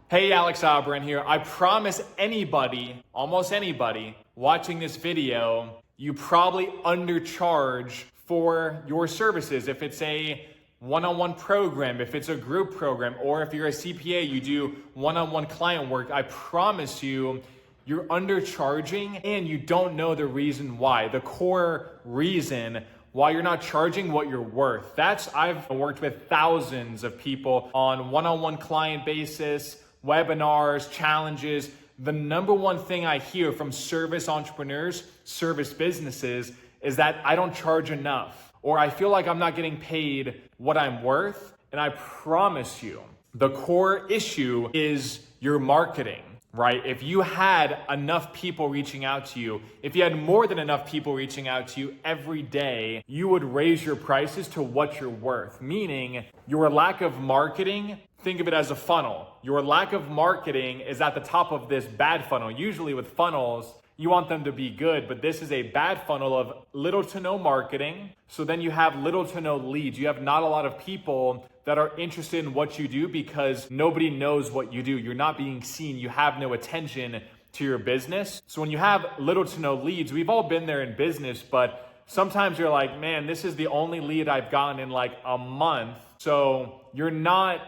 Hey, Alex Albran here. I promise anybody, almost anybody, watching this video, you probably undercharge for your services. If it's a one-on-one program, if it's a group program, or if you're a CPA, you do one-on-one client work, I promise you, you're undercharging and you don't know the reason why. The core reason why you're not charging what you're worth. I've worked with thousands of people on one-on-one client basis, webinars, challenges. The number one thing I hear from service entrepreneurs, service businesses, is that I don't charge enough, or I feel like I'm not getting paid what I'm worth. And I promise you, the core issue is your marketing, right? If you had enough people reaching out to you, if you had more than enough people reaching out to you every day, you would raise your prices to what you're worth. Meaning your lack of marketing, think of it as a funnel. Your lack of marketing is at the top of this bad funnel. Usually with funnels, you want them to be good, but this is a bad funnel of little to no marketing. So then you have little to no leads. You have not a lot of people that are interested in what you do because nobody knows what you do. You're not being seen. You have no attention to your business. So when you have little to no leads, we've all been there in business, but sometimes you're like, man, this is the only lead I've gotten in like a month. So you're not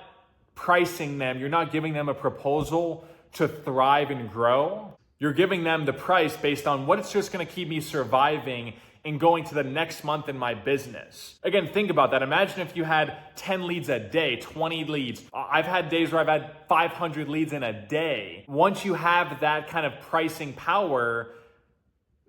pricing them. You're not giving them a proposal to thrive and grow. You're giving them the price based on what it's just going to keep me surviving and going to the next month in my business. Again, think about that. Imagine if you had 10 leads a day, 20 leads. I've had days where I've had 500 leads in a day. Once you have that kind of pricing power,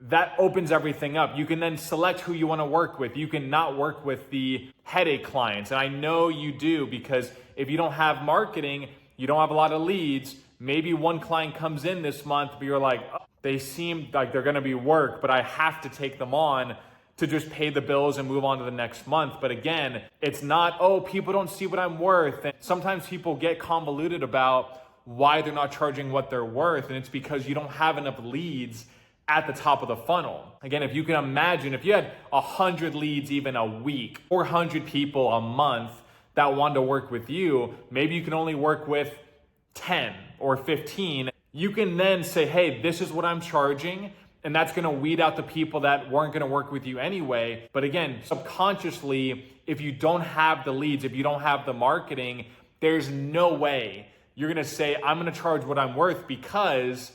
that opens everything up. You can then select who you want to work with. You can not work with the headache clients. And I know you do, because if you don't have marketing, you don't have a lot of leads. Maybe one client comes in this month, but you're like, oh, they seem like they're going to be work, but I have to take them on to just pay the bills and move on to the next month. But again, it's not, oh, people don't see what I'm worth. And sometimes people get convoluted about why they're not charging what they're worth. And it's because you don't have enough leads at the top of the funnel. Again, if you can imagine, if you had 100 leads even a week, 400 people a month that wanted to work with you, maybe you can only work with 10 or 15. You can then say, hey, this is what I'm charging. And that's going to weed out the people that weren't going to work with you anyway. But again, subconsciously, if you don't have the leads, if you don't have the marketing, there's no way you're going to say, I'm going to charge what I'm worth, because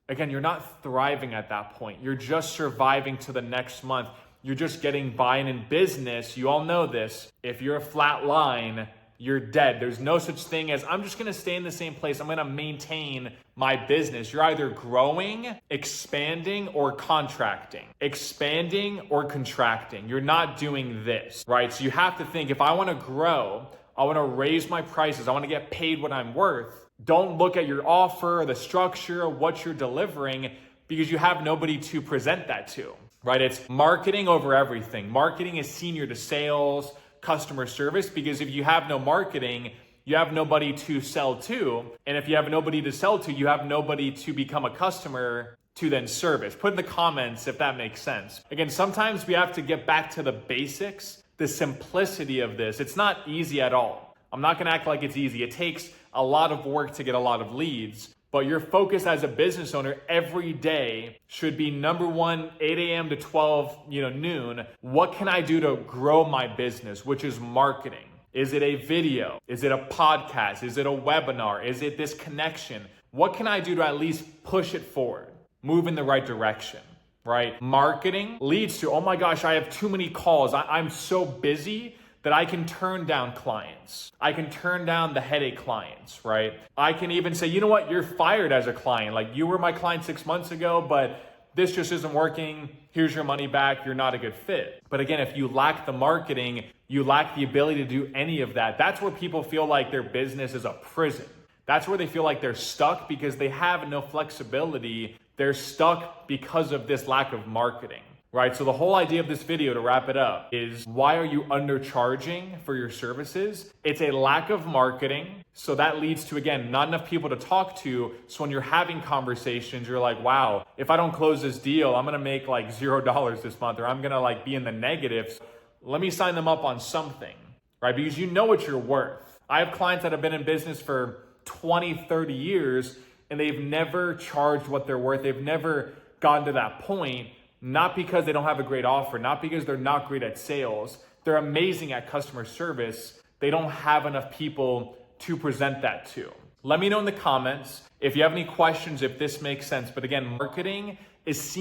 again, you're not thriving at that point. You're just surviving to the next month. You're just getting by. And in business, you all know this. If you're a flat line, you're dead. There's no such thing as, I'm just going to stay in the same place. I'm going to maintain my business. You're either growing, expanding, or contracting. Expanding or contracting. You're not doing this, right? So you have to think, if I want to grow, I want to raise my prices, I want to get paid what I'm worth. Don't look at your offer, the structure, what you're delivering, because you have nobody to present that to, right? It's marketing over everything. Marketing is senior to sales, customer service, because if you have no marketing, you have nobody to sell to. And if you have nobody to sell to, you have nobody to become a customer to then service. Put in the comments if that makes sense. Again, sometimes we have to get back to the basics, the simplicity of this. It's not easy at all. I'm not going to act like it's easy. It takes a lot of work to get a lot of leads. But your focus as a business owner every day should be, number one, 8 a.m. to 12, noon. What can I do to grow my business, which is marketing? Is it a video? Is it a podcast? Is it a webinar? Is it this connection? What can I do to at least push it forward, move in the right direction, right? Marketing leads to, oh my gosh, I have too many calls. I'm so busy that I can turn down clients. I can turn down the headache clients, right? I can even say, you know what, you're fired as a client. Like, you were my client 6 months ago, but this just isn't working. Here's your money back. You're not a good fit. But again, if you lack the marketing, you lack the ability to do any of that. That's where people feel like their business is a prison. That's where they feel like they're stuck, because they have no flexibility. They're stuck because of this lack of marketing. Right? So the whole idea of this video, to wrap it up, is, why are you undercharging for your services? It's a lack of marketing. So that leads to, again, not enough people to talk to. So when you're having conversations, you're like, wow, if I don't close this deal, I'm going to make like $0 this month, or I'm going to like be in the negatives. Let me sign them up on something, right? Because you know what you're worth. I have clients that have been in business for 20, 30 years and they've never charged what they're worth. They've never gotten to that point, not because they don't have a great offer, not because they're not great at sales. They're amazing at customer service. They don't have enough people to present that to. Let me know in the comments if you have any questions, if this makes sense. But again, marketing is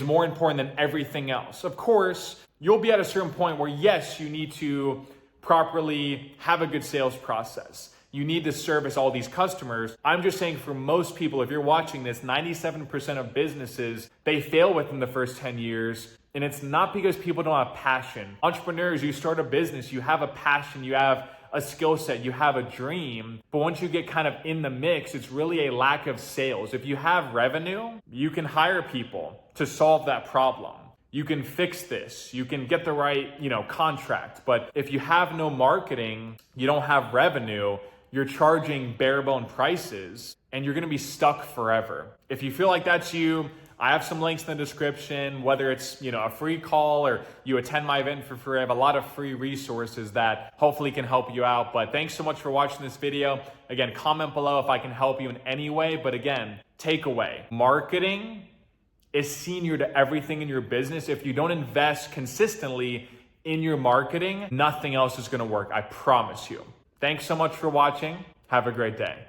more important than everything else. Of course, you'll be at a certain point where yes, you need to properly have a good sales process. You need to service all these customers. I'm just saying for most people, if you're watching this, 97% of businesses, they fail within the first 10 years. And it's not because people don't have passion. Entrepreneurs, you start a business, you have a passion, you have a skill set, you have a dream. But once you get kind of in the mix, it's really a lack of sales. If you have revenue, you can hire people to solve that problem. You can fix this. You can get the right, contract. But if you have no marketing, you don't have revenue, you're charging bare bone prices and you're going to be stuck forever. If you feel like that's you, I have some links in the description, whether it's, a free call or you attend my event for free. I have a lot of free resources that hopefully can help you out. But thanks so much for watching this video. Again, comment below if I can help you in any way. But again, takeaway, marketing is senior to everything in your business. If you don't invest consistently in your marketing, nothing else is going to work. I promise you. Thanks so much for watching. Have a great day.